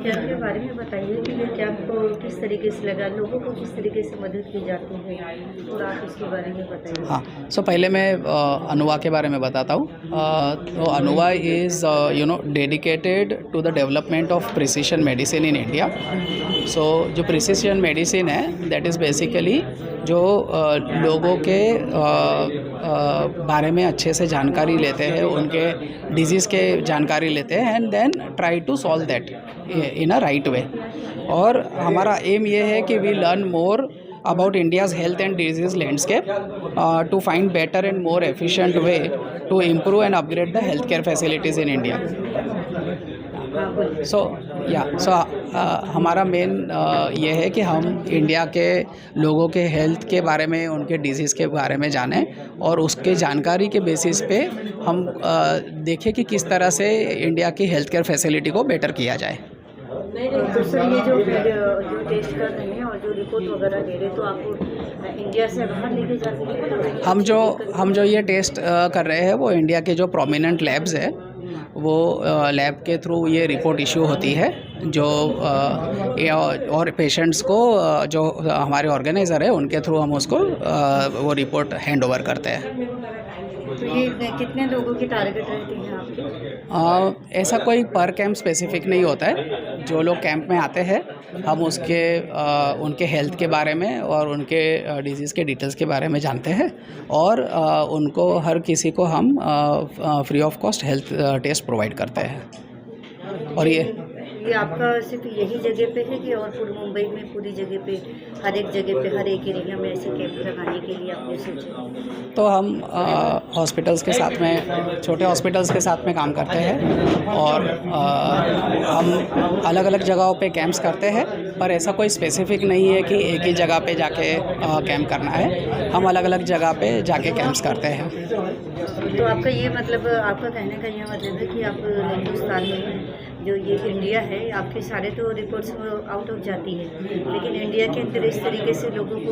Camp के बारे में बताइए कि ये कैंप को किस तरीके से लगा, लोगों को किस तरीके से मदद की जाती है, थोड़ा आप इसके बारे में बताइए। हाँ, पहले मैं अनुवा के बारे में बताता हूँ। तो Anuva is dedicated to the development of precision medicine in India. So जो प्रिसिशन मेडिसिन है दैट इज़ बेसिकली जो लोगों के बारे में अच्छे से जानकारी लेते हैं, उनके डिजीज़ के जानकारी लेते हैं and then try to solve that in a right way. और हमारा एम ये है कि we learn more about India's health and disease landscape to find better and more efficient way to improve and upgrade the healthcare facilities in India. हमारा main ये है कि हम इंडिया के लोगों के हेल्थ के बारे में, उनके डिजीज़ के बारे में जानें और उसके जानकारी के बेसिस पे हम देखें कि किस तरह से इंडिया की हेल्थ केयर फैसिलिटी को बेटर किया जाए। तो सर ये जो टेस्ट कर रहे हैं और जो रिपोर्ट वगैरह दे रहे हैं, तो आपको इंडिया से बाहर लेके जाते हैं? हम जो ये टेस्ट कर रहे हैं वो इंडिया के जो प्रोमिनेंट लैब्स है वो लैब के थ्रू ये रिपोर्ट इशू होती है, जो और पेशेंट्स को जो हमारे ऑर्गेनाइज़र है उनके थ्रू हम उसको वो रिपोर्ट हैंड ओवर करते हैं। तो ये कितने लोगों की टारगेट रहती है आपकी? ऐसा कोई पर कैंप स्पेसिफिक नहीं होता है। जो लोग कैंप में आते हैं हम उनके हेल्थ के बारे में और उनके डिजीज़ के डिटेल्स के बारे में जानते हैं और उनको हर किसी को हम free of cost health test provide करते हैं। और ये आपका सिर्फ यही जगह पे है कि और पूरी मुंबई में पूरी जगह पे हर एक जगह पे हर एक एरिया में ऐसे कैंप लगाने के लिए आपने सोचा? तो हम हॉस्पिटल्स के साथ में, छोटे हॉस्पिटल्स के साथ में काम करते हैं और हम अलग अलग जगहों पे कैंप्स करते हैं, पर ऐसा कोई स्पेसिफिक नहीं है कि एक ही जगह पे जाके कैंप करना है। हम अलग अलग जगह पे जाके कैंप्स करते हैं। तो आपका ये मतलब, आपका कहने का ये मतलब है कि आप हिंदुस्तान में जो ये इंडिया है, आपके सारे तो रिपोर्ट्स आउट ऑफ जाती है, लेकिन इंडिया के अंदर इस तरीके से लोगों को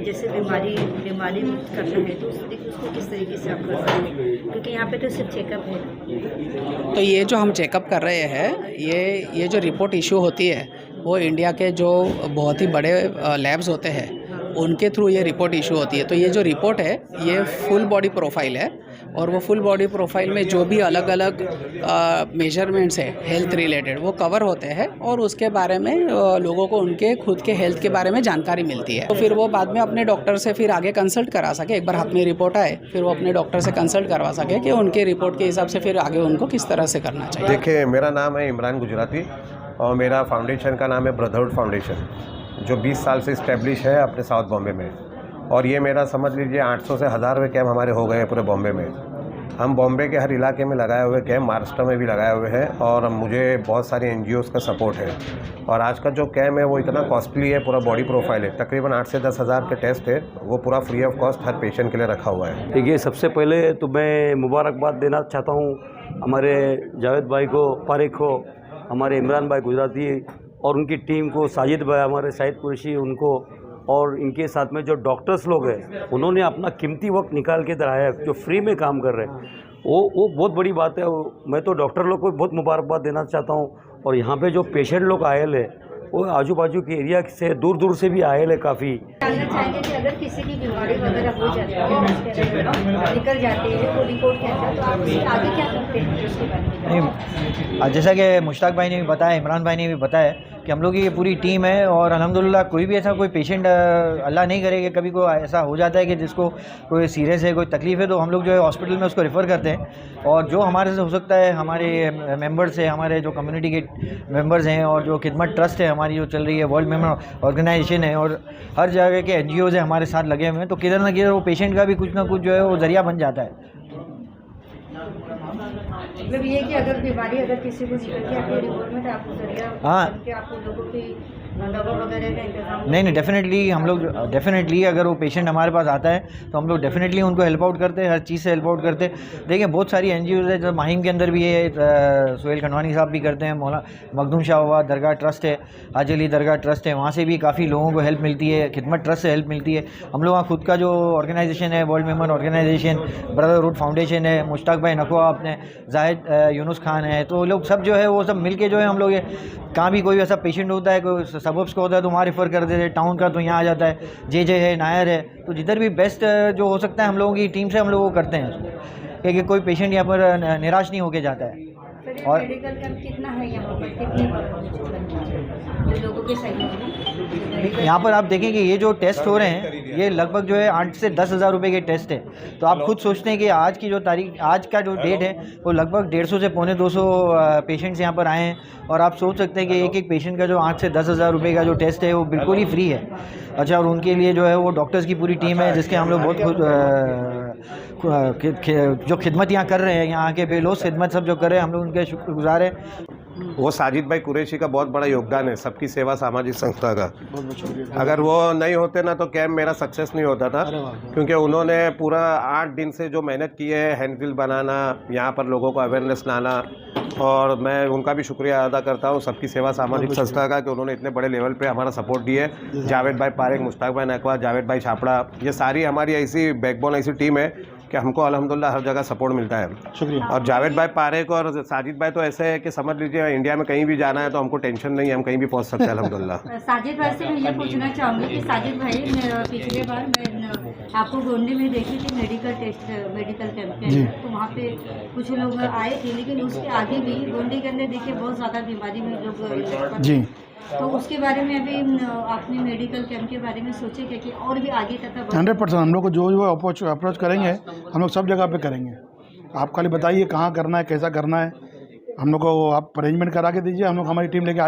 जैसे बीमारी मुक्त करना है तो उसको किस तरीके से आप कर सकते हैं? क्योंकि यहाँ पे तो सिर्फ चेकअप है। तो ये जो हम चेकअप कर रहे हैं, ये जो रिपोर्ट इशू होती है वो इंडिया के जो बहुत ही बड़े लैब्स होते हैं उनके थ्रू ये रिपोर्ट इशू होती है। तो ये जो रिपोर्ट है ये फुल बॉडी प्रोफाइल है और वो फुल बॉडी प्रोफाइल में जो भी अलग अलग मेजरमेंट्स है हेल्थ रिलेटेड वो कवर होते हैं और उसके बारे में लोगों को उनके खुद के हेल्थ के बारे में जानकारी मिलती है। तो फिर वो बाद में अपने डॉक्टर से फिर आगे कंसल्ट करा सके। एक बार हाथ में रिपोर्ट आए फिर वो अपने डॉक्टर से कंसल्ट करवा सके कि उनके रिपोर्ट के हिसाब से फिर आगे उनको किस तरह से करना चाहिए। देखिए, मेरा नाम है इमरान गुजराती और मेरा फाउंडेशन का नाम है ब्रदरहुड फाउंडेशन, जो 20 साल से इस्टेब्लिश है अपने साउथ बॉम्बे में। और ये मेरा समझ लीजिए 800 से 1000 कैंप हमारे हो गए हैं पूरे बॉम्बे में। हम बॉम्बे के हर इलाके में लगाए हुए कैंप, महाराष्ट्र में भी लगाए हुए हैं और मुझे बहुत सारी NGOs का सपोर्ट है। और आज का जो कैंप है वो इतना कॉस्टली है, पूरा बॉडी प्रोफाइल है, तकरीबन 8 से 10 हज़ार के टेस्ट है, वो पूरा free of cost her patient के लिए रखा हुआ है। देखिए, सबसे पहले तो मैं मुबारकबाद देना चाहता हूँ हमारे जावेद भाई को, पारिक को, हमारे इमरान भाई गुजराती और उनकी टीम को, साजिद भाई हमारे शाहिद कुरैशी उनको, और इनके साथ में जो डॉक्टर्स लोग हैं उन्होंने अपना कीमती वक्त निकाल के इधर आया, जो फ्री में काम कर रहे हैं, वो बहुत बड़ी बात है। मैं तो डॉक्टर लोग को बहुत मुबारकबाद देना चाहता हूँ। और यहाँ पे जो पेशेंट लोग आए हैं वो आजू बाजू के एरिया से दूर दूर से भी आए हैं काफ़ी। जानना चाहेंगे कि अगर किसी की बीमारी वगैरह हो जाती है, निकल जाती है तो रिपोर्ट कहता है, तो आप उससे आगे क्या करते हैं उसके बारे में? जैसा कि मुश्ताक भाई ने भी बताया, इमरान भाई ने भी बताया कि हम लोग की ये पूरी टीम है और अल्हम्दुलिल्लाह कोई भी ऐसा कोई पेशेंट, अल्लाह नहीं करे कि कभी कोई ऐसा हो जाता है कि जिसको कोई सीरियस है, कोई तकलीफ़ है, तो हम लोग जो है हॉस्पिटल में उसको रेफ़र करते हैं। और जो हमारे से हो सकता है, हमारे मेंबर्स हैं, हमारे जो कम्युनिटी के मेंबर्स हैं और जो खिदमत ट्रस्ट है हमारी जो चल रही है, वर्ल्ड मेंबर ऑर्गेनाइजेशन है और हर जगह के NGOs हैं हमारे साथ लगे हुए हैं, तो किधर ना किधर वो पेशेंट का भी कुछ ना कुछ जो है वो ज़रिया बन जाता है। मतलब ये कि अगर बीमारी अगर किसी को निकल के आपके रिपोर्ट में, तो आपको जरिया, हाँ, कि आप लोगों की दवा वगैरह का इंतजाम? नहीं डेफिनेटली हम लोग डेफिनेटली अगर वो पेशेंट हमारे पास आता है तो हम लोग डेफिनेटली उनको हेल्प आउट करते हैं, हर चीज़ से हेल्प आउट करते हैं। देखिए बहुत सारी NGOs है, जो माहिम के अंदर भी है, सोहेल खंडवानी साहब भी करते हैं, मौला मखदूम शाह हुआ दरगाह ट्रस्ट है, हाजी अली दरगाह ट्रस्ट है, वहाँ से भी काफ़ी लोगों को हेल्प मिलती है, खिदमत ट्रस्ट से हेल्प मिलती है। हम लोग वहाँ खुद का जो ऑर्गेनाइजेशन है, world member organisation brotherhood foundation है, मुश्ताक भाई नकवा, अपने जाहिद यूनुस खान है, तो लोग सब जो है वो सब मिल के जो है हम लोग ये कहाँ भी कोई ऐसा पेशेंट होता है, कोई सबब्स का होता है तो वहाँ रेफ़र कर देते हैं, टाउन का तो यहाँ आ जाता है, जे है, नायर है, तो जिधर भी बेस्ट जो हो सकता है हम लोगों की टीम से हम लोग वो करते हैं उसको, क्योंकि कोई पेशेंट यहाँ पर निराश नहीं होके जाता है। और मेडिकल कैंप कितना है यहाँ पर, कितने जो लोगों के सहयोग? यहाँ पर आप देखें कि ये जो टेस्ट हो रहे हैं ये लगभग जो है 8 से 10 हज़ार रुपये के टेस्ट है। तो आप खुद सोचते हैं कि आज की जो तारीख, आज का जो डेट है वो लगभग 150 से पौने 200 पेशेंट्स यहाँ पर आए हैं, और आप सोच सकते हैं कि एक एक पेशेंट का जो 8 से 10 हज़ार रुपये का जो टेस्ट है वो बिल्कुल ही फ्री है। अच्छा, और उनके लिए जो है वो डॉक्टर्स की पूरी टीम है, जिसके हम लोग बहुत जो खिदमत यहाँ कर रहे हैं, यहाँ के बेलोस खिदमत सब जो कर रहे हैं, हम लोग उनके शुक्रगुजार हैं। वो साजिद भाई कुरैशी का बहुत बड़ा योगदान है सबकी सेवा सामाजिक संस्था का। अगर वो नहीं होते ना तो कैंप मेरा सक्सेस नहीं होता था, क्योंकि उन्होंने पूरा 8 दिन से जो मेहनत की है, हैंडबिल बनाना, यहाँ पर लोगों को अवेयरनेस लाना, और मैं उनका भी शुक्रिया अदा करता हूँ सबकी सेवा सामाजिक संस्था का कि उन्होंने इतने बड़े लेवल पे हमारा सपोर्ट दिया है। जावेद भाई पारेख, मुश्ताक भाई नकवा, जावेद भाई छापड़ा, ये सारी हमारी ऐसी बैकबोन ऐसी टीम है कि हमको अल्हम्दुलिल्लाह हर जगह सपोर्ट मिलता है। शुक्रिया। और जावेद भाई पारेख और साजिद भाई तो ऐसे है कि समझ लीजिए इंडिया में कहीं भी जाना है तो हमको टेंशन नहीं है, हम कहीं भी पहुंच सकते हैं अल्हम्दुलिल्लाह। साजिद भाई से मैं ये पूछना चाहूँगी कि साजिद भाई, पिछले बार मैं आपको गोंडी में देखी थी मेडिकल कैंप में, तो वहाँ पे कुछ लोग आए थे, लेकिन उसके आगे भी गोंडी के अंदर देखिए बहुत ज़्यादा बीमारी में लोग जी, तो उसके बारे में अभी आपने मेडिकल कैंप के बारे में सोचे क्या कि और भी आगे तक 100% हम लोग को जो अप्रोच करेंगे हम लोग सब जगह पे करेंगे। आप खाली बताइए कहाँ करना है, कैसा करना है, हम लोग को आप अरेंजमेंट करा के दीजिए, हम लोग हमारी टीम लेके